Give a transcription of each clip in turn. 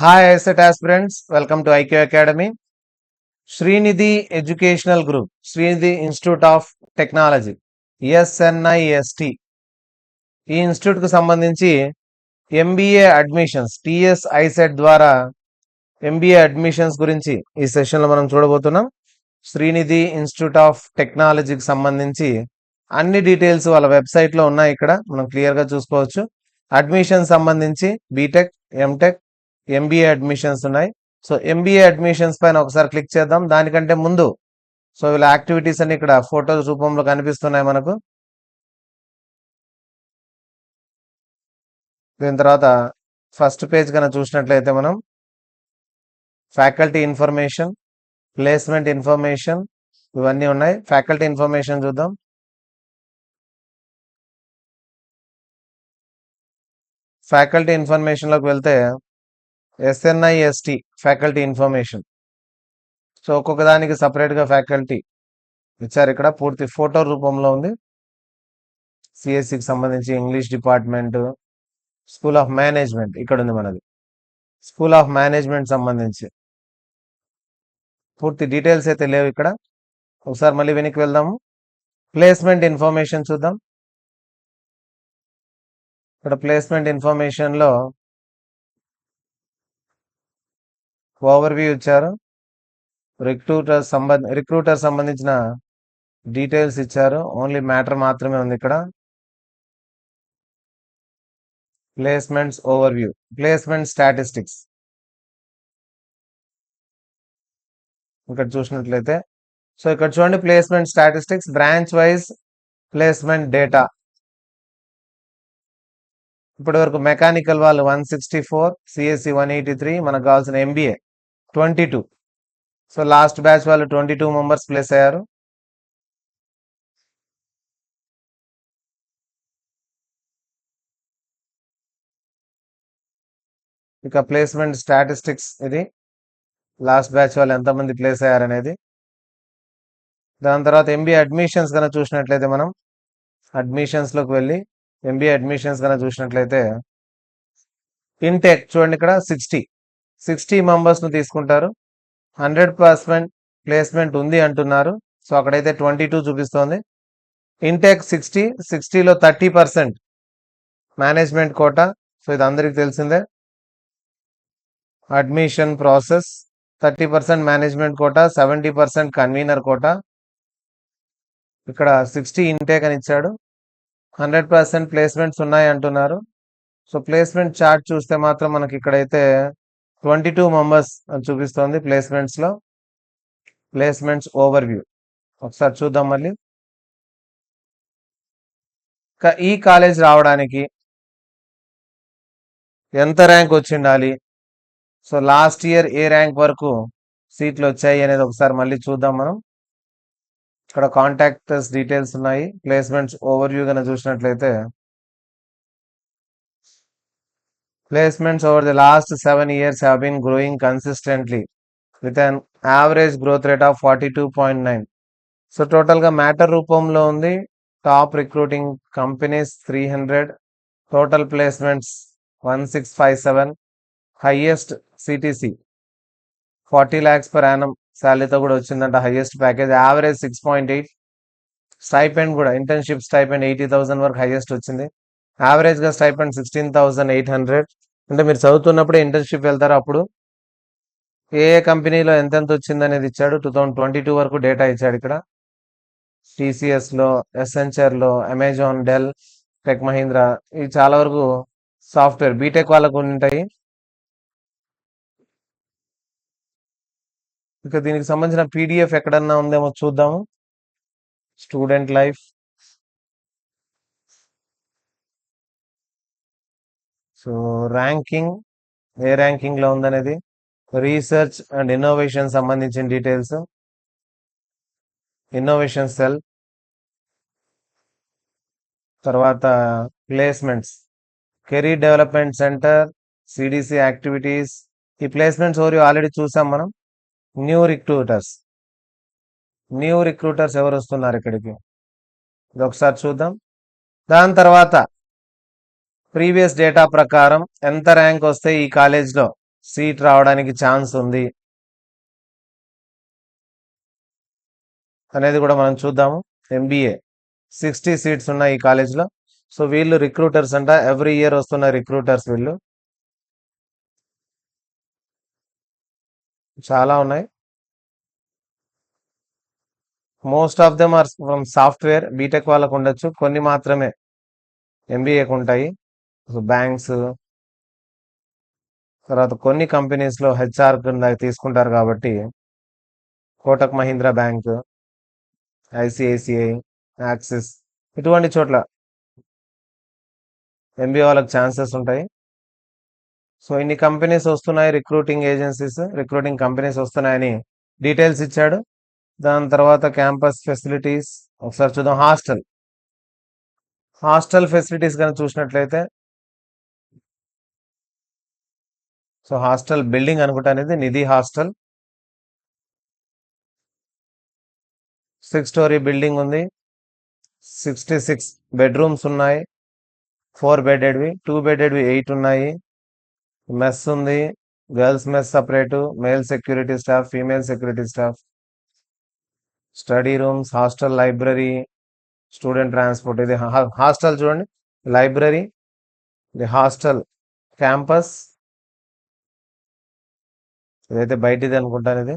Hi, ISET aspirants. Welcome to IQ Academy. Srinidhi Educational Group, Srinidhi Institute of Technology, SNIST. ఈ institute కు సంబంధించి MBA admissions TS ICET ద్వారా MBA admissions గురించి ఈ session లో మనం చూడబోతున్నాం. శ్రీనిధి ఇన్స్టిట్యూట్ ఆఫ్ టెక్నాలజీకి సంబంధించి అన్ని డీటెయిల్స్ వాళ్ళ వెబ్సైట్ లో ఉన్నాయి. ఇక్కడ మనం క్లియర్ గా చూసుకోవచ్చు. అడ్మిషన్ సంబంధించి బీటెక్, ఎంటెక్, ఎంబీఏ అడ్మిషన్స్ ఉన్నాయి. సో ఎంబీఏ అడ్మిషన్స్ పైన ఒకసారి క్లిక్ చేద్దాం. దానికంటే ముందు సో వీళ్ళ యాక్టివిటీస్ అన్ని ఇక్కడ ఫోటోస్ రూపంలో కనిపిస్తున్నాయి మనకు. దీని తర్వాత ఫస్ట్ పేజ్ కన్నా చూసినట్లయితే మనం ఫ్యాకల్టీ ఇన్ఫర్మేషన్, ప్లేస్మెంట్ ఇన్ఫర్మేషన్ ఇవన్నీ ఉన్నాయి. ఫ్యాకల్టీ ఇన్ఫర్మేషన్ చూద్దాం. ఫ్యాకల్టీ ఇన్ఫర్మేషన్ లోకి వెళ్తే ఎస్ఎన్ఐఎస్టి ఫ్యాకల్టీ ఇన్ఫర్మేషన్. సో ఒక్కొక్క దానికి సపరేట్ గా ఫ్యాకల్టీ ఇచ్చారు. ఇక్కడ పూర్తి ఫోటో రూపంలో ఉంది. సిఎస్సికి సంబంధించి English department, school of management ఇక్కడ ఉంది మనది. స్కూల్ ఆఫ్ మేనేజ్మెంట్ సంబంధించి పూర్తి డీటెయిల్స్ అయితే లేవు ఇక్కడ. ఒకసారి మళ్ళీ వెనక్కి వెళ్దాము. ప్లేస్మెంట్ ఇన్ఫర్మేషన్ చూద్దాం. ఇక్కడ ప్లేస్మెంట్ ఇన్ఫర్మేషన్ లో ఓవర్ వ్యూ ఇచ్చారు. రిక్రూటర్ సంబంధించిన డీటెయిల్స్ ఇచ్చారు. ఓన్లీ మ్యాటర్ మాత్రమే ఉంది ఇక్కడ. Placements over view, placement statistics ఇక్కడ చూసినట్లయితే సో ఇక్కడ చూడండి placement statistics, branch wise placement data. ఇప్పటి వరకు మెకానికల్ వాళ్ళు 164, సిఎస్సి 183, మనకు కావాల్సిన ఎంబీఏ 22. సో లాస్ట్ బ్యాచ్ వాళ్ళు 22 మెంబర్స్ ప్లేస్ అయ్యారు. ఇక ప్లేస్మెంట్ స్టాటిస్టిక్స్ ఇది లాస్ట్ బ్యాచ్ వాళ్ళు ఎంతమంది ప్లేస్ అయ్యారనేది. దాని తర్వాత ఎంబీఏ అడ్మిషన్స్ కనుక చూసినట్లయితే మనం అడ్మిషన్స్ లోకి వెళ్ళి ఎంబీఏ అడ్మిషన్స్ కనుక చూసినట్లయితే ఇంటెక్ చూడండి ఇక్కడ 60 మెంబర్స్ ను తీసుకుంటారు. 100% ప్లేస్మెంట్ ఉంది అంటున్నారు. సో అక్కడైతే 22 చూపిస్తోంది. ఇంటెక్ 60లో 30% మేనేజ్మెంట్ కోటా. సో ఇది అందరికి తెలిసిందే. Admission process 30% management quota, 70% convener quota. ఇక్కడ 60 ఇంటేక్ అని ఇచ్చాడు. 100% ప్లేస్మెంట్స్ ఉన్నాయి అంటున్నారు. సో ప్లేస్మెంట్ చార్ట్ చూస్తే మాత్రం మనకి ఇక్కడైతే 22 మెంబర్స్ అని చూపిస్తోంది ప్లేస్మెంట్స్ లో. ప్లేస్మెంట్స్ ఓవర్ వ్యూ ఒకసారి చూద్దాం మళ్ళీ. ఈ కాలేజ్ రావడానికి ఎంత ర్యాంక్ వచ్చిండాలి, సో లాస్ట్ ఇయర్ ఏ ర్యాంక్ వరకు సీట్లు వచ్చాయి అనేది ఒకసారి మళ్ళీ చూద్దాం మనం. ఇక్కడ కాంటాక్టర్స్ డీటెయిల్స్ ఉన్నాయి. ప్లేస్మెంట్స్ ఓవర్ వ్యూ కనుక చూసినట్లయితే placements over the last 7 years have been growing consistently with an average growth rate of 42.9. So total గా మ్యాటర్ రూపంలో ఉంది. Top recruiting companies 300, total placements 1657, highest CTC 40 lakhs per annum శాలరీతో కూడా వచ్చిందంట. Highest package average 6.8. Stipend కూడా internship stipend 80,000 వరకు highest వచ్చింది. Average గా స్టైపెండ్ 16,800. అంటే మీరు చదువుతున్నప్పుడే ఇంటర్న్షిప్ వెళ్తారు. అప్పుడు ఏ కంపెనీలో ఎంతెంత వచ్చింది అనేది ఇచ్చాడు. 2022 వరకు డేటా ఇచ్చాడు ఇక్కడ. టీసీఎస్ లో, ఎసెంచర్ లో, అమెజాన్, డెల్, టెక్ మహీంద్రా ఇవి చాలా వరకు సాఫ్ట్వేర్ బీటెక్ వాళ్ళకు ఉంటాయి. ఇక దీనికి సంబంధించిన పీడిఎఫ్ ఎక్కడన్నా ఉందేమో చూద్దాము. స్టూడెంట్ లైఫ్, సో ర్యాంకింగ్ ఏ ర్యాంకింగ్ లో ఉందనేది, రీసెర్చ్ అండ్ ఇన్నోవేషన్ సంబంధించిన డీటెయిల్స్, ఇన్నోవేషన్ సెల్, తర్వాత placements, career development centre, CDC activities. ఈ ప్లేస్మెంట్స్ ఓవర్ ఆల్రెడీ చూసాం మనం. న్యూ రిక్రూటర్స్ ఎవరు వస్తున్నారు ఇక్కడికి ఇది ఒకసారి చూద్దాం. దాని తర్వాత ప్రీవియస్ డేటా ప్రకారం ఎంత ర్యాంక్ వస్తే ఈ కాలేజ్ లో సీట్ రావడానికి ఛాన్స్ ఉంది అనేది కూడా మనం చూద్దాము. ఎంబీఏ 60 సీట్స్ ఉన్నాయి ఈ కాలేజ్లో. సో వీళ్ళు రిక్రూటర్స్ అంట, ఎవ్రీ ఇయర్ వస్తున్న రిక్రూటర్స్ వీళ్ళు. చాలా ఉన్నాయి. Most of them are from software. B Tech వాళ్ళకు ఉండొచ్చు, కొన్ని మాత్రమే ఎంబీఏకి ఉంటాయి. సో బ్యాంక్స్, తర్వాత కొన్ని కంపెనీస్లో హెచ్ఆర్ కింద తీసుకుంటారు కాబట్టి Kotak Mahindra bank, ICICI, axis, ఇటువంటి చోట్ల ఎంబీఏ వాళ్ళకి ఛాన్సెస్ ఉంటాయి. సో ఇన్ని కంపెనీస్ వస్తున్నాయి, రిక్రూటింగ్ కంపెనీస్ వస్తున్నాయని డీటెయిల్స్ ఇచ్చాడు. దాని తర్వాత క్యాంపస్ ఫెసిలిటీస్ ఒకసారి చూద్దాం. హాస్టల్ ఫెసిలిటీస్ కనుక చూసినట్లయితే, సో హాస్టల్ బిల్డింగ్ అనుకుంటా అనేది నిధి హాస్టల్. 6 స్టోరీ బిల్డింగ్ ఉంది. 66 బెడ్రూమ్స్ ఉన్నాయి. 4 బెడెడ్వి, 2 బెడెడ్వి 8 ఉన్నాయి. మెస్ ఉంది, girls mess separate, male security staff, female security staff, study rooms, hostel library, student transport. ఇది హాస్టల్ చూడండి, లైబ్రరీ, ఇది హాస్టల్ క్యాంపస్. ఇదైతే బయటిది అనుకుంటాను.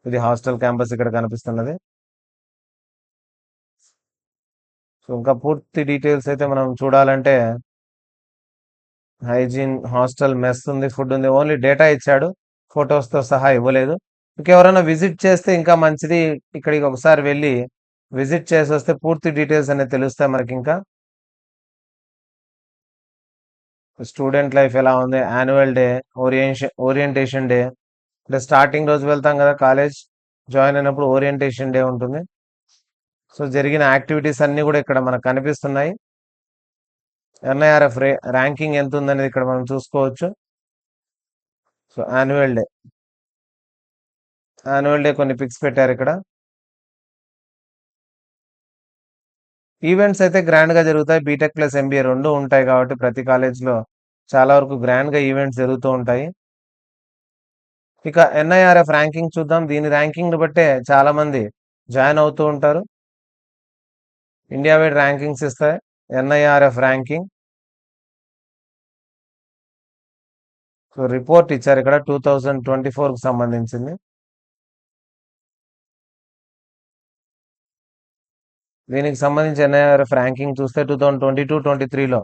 ఇది హాస్టల్ క్యాంపస్ ఇక్కడ కనిపిస్తున్నది. సో ఇంకా పూర్తి డీటెయిల్స్ అయితే మనం చూడాలంటే, హైజీన్, హాస్టల్ మెస్ ఉంది, ఫుడ్ ఉంది. ఓన్లీ డేటా ఇచ్చాడు, ఫొటోస్తో సహా ఇవ్వలేదు. ఇంకెవరైనా విజిట్ చేస్తే ఇంకా మంచిది. ఇక్కడికి ఒకసారి వెళ్ళి విజిట్ చేసి వస్తే పూర్తి డీటెయిల్స్ అనేది తెలుస్తాయి మనకి. ఇంకా స్టూడెంట్ లైఫ్ ఎలా ఉంది, యాన్యువల్ డే, ఓరియంటేషన్ డే, అంటే స్టార్టింగ్ రోజు వెళ్తాం కదా కాలేజ్ జాయిన్ అయినప్పుడు, ఓరియంటేషన్ డే ఉంటుంది. సో జరిగిన యాక్టివిటీస్ అన్నీ కూడా ఇక్కడ మనకు కనిపిస్తున్నాయి. ఎన్ఐఆర్ఎఫ్ ర్యాంకింగ్ ఎంత ఉందనేది ఇక్కడ మనం చూసుకోవచ్చు. సో యాన్యువల్ డే కొన్ని పిక్స్ పెట్టారు ఇక్కడ. ఈవెంట్స్ అయితే గ్రాండ్ గా జరుగుతాయి. బీటెక్ ప్లస్ ఎంబీఏ రెండు ఉంటాయి కాబట్టి ప్రతి కాలేజ్లో చాలా వరకు గ్రాండ్ గా ఈవెంట్స్ జరుగుతూ ఉంటాయి. ఇక ఎన్ఐఆర్ఎఫ్ ర్యాంకింగ్ చూద్దాం. దీని ర్యాంకింగ్ బట్టే చాలా మంది జాయిన్ అవుతూ ఉంటారు. ఇండియా వైడ్ ర్యాంకింగ్స్ ఇస్తాయి ఎన్ఐఆర్ఎఫ్ ర్యాంకింగ్. సో రిపోర్ట్ ఇచ్చారు ఇక్కడ 2024కు సంబంధించింది. దీనికి సంబంధించి ఎన్ఐఆర్ఎఫ్ ర్యాంకింగ్ చూస్తే 2022-23లో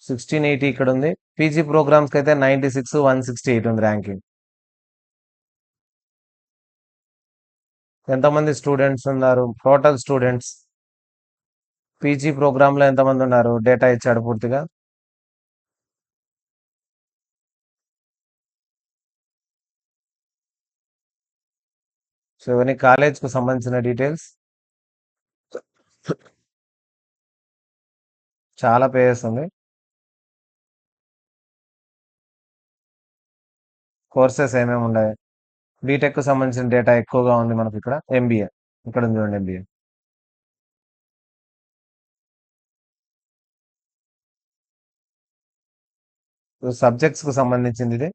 1680 ఇక్కడ ఉంది. పీజీ ప్రోగ్రామ్స్కి అయితే 96, 168 ఉంది ర్యాంకింగ్. ఎంతమంది స్టూడెంట్స్ ఉన్నారు, టోటల్ స్టూడెంట్స్ పీజీ ప్రోగ్రాంలో ఎంతమంది ఉన్నారు, డేటా ఇచ్చాడు పూర్తిగా. సో ఇవన్నీ కాలేజ్కు సంబంధించిన డీటెయిల్స్. చాలా పేజెస్ ఉంది. కోర్సెస్ ఏమేమి ఉన్నాయి, బీటెక్ సంబంధించిన డేటా ఎక్కువగా ఉంది మనకి ఇక్కడ. ఎంబీఏ ఇక్కడ ఉంది చూడండి, ఎంబీఏ. సబ్జెక్ట్స్ కు సంబంధించింది ఇది.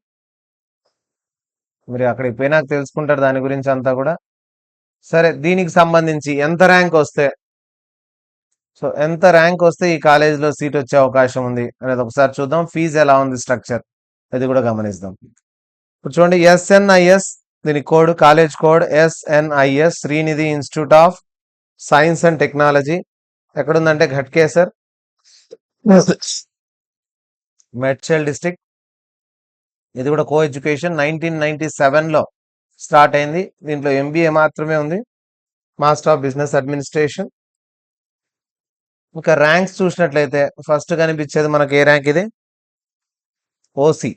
మీరు అక్కడికి పోయినాక తెలుసుకుంటారు దాని గురించి అంతా కూడా. సరే, దీనికి సంబంధించి ఎంత ర్యాంక్ వస్తే, సో ఎంత ర్యాంక్ వస్తే ఈ కాలేజీలో సీట్ వచ్చే అవకాశం ఉంది అనేది ఒకసారి చూద్దాం. ఫీజు ఎలా ఉంది, స్ట్రక్చర్, అది కూడా గమనిద్దాం. ఇప్పుడు చూడండి, ఎస్ఎన్ఐఎస్, దీని code, college code SNIS, Sreenidhi institute of science and technology. ఎక్కడుందంటే ఘట్కేసర్, మెడ్చల్ డిస్ట్రిక్ట్. ఇది కూడా కో ఎడ్యుకేషన్. 1997లో స్టార్ట్ అయింది. దీంట్లో ఎంబీఏ మాత్రమే ఉంది, మాస్టర్ ఆఫ్ బిజినెస్ అడ్మినిస్ట్రేషన్. ఇంకా ర్యాంక్స్ చూసినట్లయితే ఫస్ట్ కనిపించేది మనకి ఏ ర్యాంక్, ఇది ఓసీ.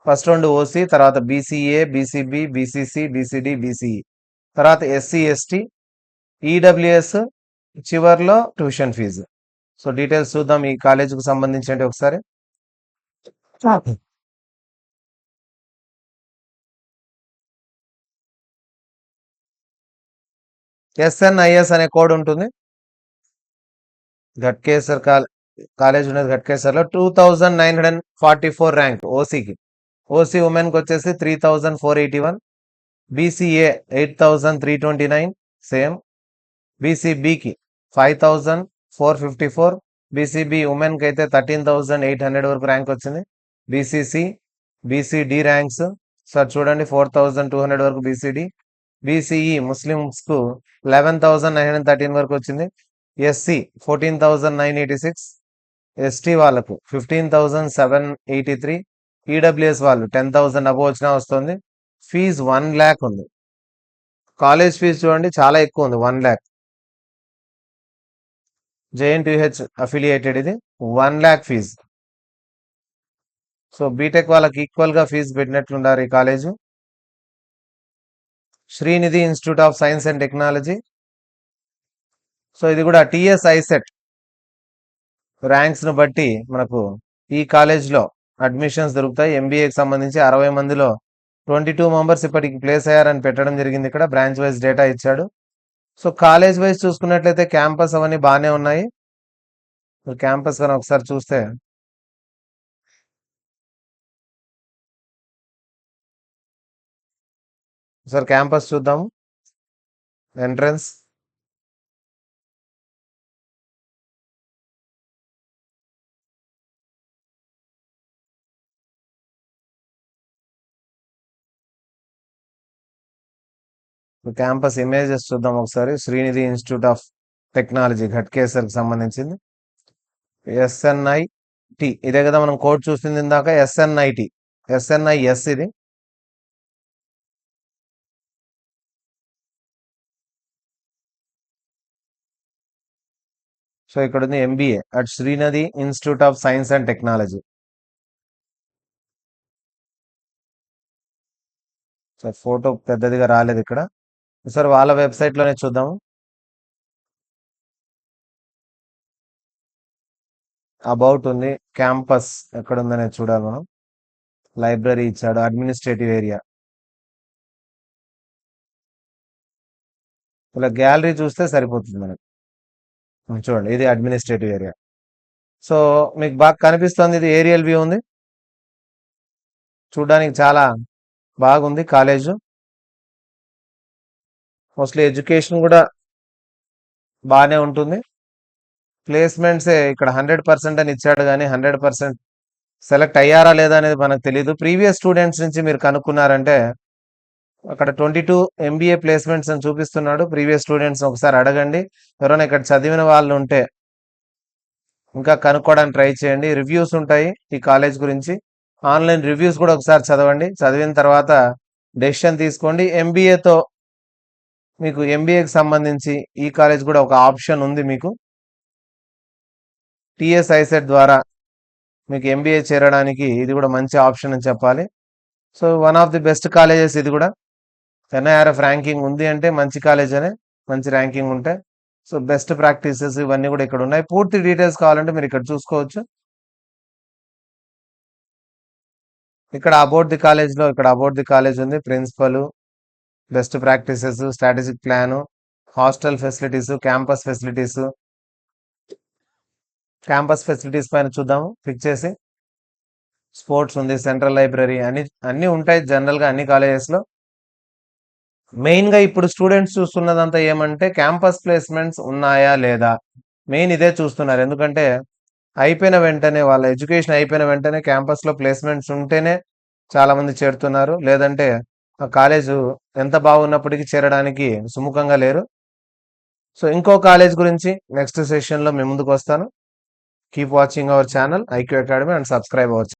ఫస్ట్ రెండు ఓసీ, తర్వాత BCA, BCB, BCC, BCD, BCE, తర్వాత ఎస్సీ, ఎస్టీ, ఈడబ్ల్యూఎస్, చివర్లో ట్యూషన్ ఫీజు. సో డీటెయిల్స్ చూద్దాం ఈ కాలేజీకి సంబంధించి ఒకసారి. ఎస్ఎన్ఐఎస్ అనే కోడ్ ఉంటుంది. ఘట్కేసర్ కాలేజ్ ఉన్నది ఘట్కేసర్లో. 2944 ర్యాంక్ ఓసీకి. ఓసీ ఉమెన్కి వచ్చేసి 3481, బీసీఏ 8329 సేమ్, బీసీబీకి 5454, బీసీబీ ఉమెన్కి అయితే 13800 వరకు ర్యాంక్ వచ్చింది. బీసీసీ, బీసీడి ర్యాంక్స్ సార్ చూడండి 4200 వరకు బీసీడి. బీసీఈ ముస్లిమ్స్కు 11913 వరకు వచ్చింది. ఎస్సీ 14986, ఎస్టీ వాళ్ళకు 15783, ఈడబ్ల్యూఎస్ వాళ్ళు 10,000 అబోవ్ వచ్చినా వస్తుంది. ఫీజు 1 lakh ఉంది. కాలేజ్ ఫీజు చూడండి చాలా ఎక్కువ ఉంది, 1 lakh. జేఎన్టీహెచ్ అఫిలియేటెడ్ ఇది, 1 lakh ఫీజు. సో బీటెక్ వాళ్ళకి ఈక్వల్ గా ఫీజు పెట్టినట్లున్నారు ఈ college. Srinidhi institute of science and technology. So ఇది కూడా టిఎస్ ఐసెట్ ర్యాంక్స్ ను బట్టి మనకు ఈ కాలేజ్లో అడ్మిషన్స్ దొరుకుతాయి. ఎంబీఏకి సంబంధించి 60 మందిలో 22 మెంబర్స్ ఇప్పటికి ప్లేస్ అయ్యారని పెట్టడం జరిగింది. ఇక్కడ బ్రాంచ్ వైజ్ డేటా ఇచ్చాడు. సో కాలేజ్ వైజ్ చూసుకున్నట్లయితే క్యాంపస్ అవన్నీ బాగానే ఉన్నాయి. క్యాంపస్ కానీ ఒకసారి చూస్తే సార్ క్యాంపస్ చూద్దాము. ఎంట్రన్స్ క్యాంపస్ ఇమేజెస్ చూద్దాం ఒకసారి. శ్రీనిధి ఇన్స్టిట్యూట్ ఆఫ్ టెక్నాలజీ ఘట్కేసర్కి సంబంధించింది. ఎస్ఎన్ఐటి ఇదే కదా మనం కోడ్ చూస్తుంది ఇందాక, ఎస్ఎన్ఐటి, ఎస్ఎన్ఐఎస్ ఇది. సో ఇక్కడ ఉంది MBA at Srinidhi institute of science and technology. Sir photo పెద్దదిగా రాలేదు ఇక్కడ. సార్ వాళ్ళ వెబ్సైట్ లోనే చూద్దాము. అబౌట్ ఉంది, క్యాంపస్ ఎక్కడ ఉందనేది చూడాలి మనం. లైబ్రరీ ఇచ్చాడు, అడ్మినిస్ట్రేటివ్ ఏరియా. ఇలా గ్యాలరీ చూస్తే సరిపోతుంది మనకి. చూడండి ఇది అడ్మినిస్ట్రేటివ్ ఏరియా. సో మీకు బాగా కనిపిస్తుంది, ఇది ఏరియల్ వ్యూ ఉంది. చూడడానికి చాలా బాగుంది కాలేజ్. మోస్ట్లీ ఎడ్యుకేషన్ కూడా బాగానే ఉంటుంది. ప్లేస్మెంట్సే ఇక్కడ 100% అని ఇచ్చాడు, కానీ 100% సెలెక్ట్ అయ్యారా లేదా అనేది మనకు తెలియదు. ప్రీవియస్ స్టూడెంట్స్ నుంచి మీరు కనుక్కున్నారంటే అక్కడ 22 ఎంబీఏ ప్లేస్మెంట్స్ అని చూపిస్తున్నాడు. ప్రీవియస్ స్టూడెంట్స్ ఒకసారి అడగండి. ఎవరైనా ఇక్కడ చదివిన వాళ్ళు ఉంటే ఇంకా కనుక్కోవడానికి ట్రై చేయండి. రివ్యూస్ ఉంటాయి ఈ కాలేజ్ గురించి, ఆన్లైన్ రివ్యూస్ కూడా ఒకసారి చదవండి. చదివిన తర్వాత డెసిషన్ తీసుకోండి. ఎంబీఏతో మీకు ఎంబీఏకి సంబంధించి ఈ కాలేజ్ కూడా ఒక ఆప్షన్ ఉంది మీకు. టిఎస్ ఐసెట్ ద్వారా మీకు ఎంబీఏ చేరడానికి ఇది కూడా మంచి ఆప్షన్ అని చెప్పాలి. So one of the best colleges ఇది కూడా. ఎన్ఐఆర్ఎఫ్ ర్యాంకింగ్ ఉంది అంటే మంచి కాలేజ్ అనే, మంచి ర్యాంకింగ్ ఉంటే. సో బెస్ట్ ప్రాక్టీసెస్ ఇవన్నీ కూడా ఇక్కడ ఉన్నాయి. పూర్తి డీటెయిల్స్ కావాలంటే మీరు ఇక్కడ చూసుకోవచ్చు. ఇక్కడ అబౌట్ ది కాలేజ్ లో ఇక్కడ అబౌట్ ది కాలేజ్ ఉంది, principal, best practices, strategic plan, hostel facilities, campus facilities. Campus facilities పైన చూద్దాము క్లిక్ చేసి. స్పోర్ట్స్ ఉంది, సెంట్రల్ లైబ్రరీ, అన్ని ఉంటాయి జనరల్ గా అన్ని కాలేజెస్ లో. మెయిన్ గా ఇప్పుడు స్టూడెంట్స్ చూస్తున్నదంతా ఏమంటే క్యాంపస్ ప్లేస్మెంట్స్ ఉన్నాయా లేదా, మెయిన్ ఇదే చూస్తున్నారు. ఎందుకంటే అయిపోయిన వెంటనే వాళ్ళ ఎడ్యుకేషన్ అయిపోయిన వెంటనే క్యాంపస్ లో ప్లేస్మెంట్స్ ఉంటేనే చాలా మంది చేరుతున్నారు. లేదంటే ఆ కాలేజ్ ఎంత బాగున్నప్పటికీ చేరడానికి సుముఖంగా లేరు. సో ఇంకో కాలేజ్ గురించి నెక్స్ట్ సెషన్ లో మేము ముందుకు వస్తాను. Keep watching our channel IQ Academy and subscribe our channel.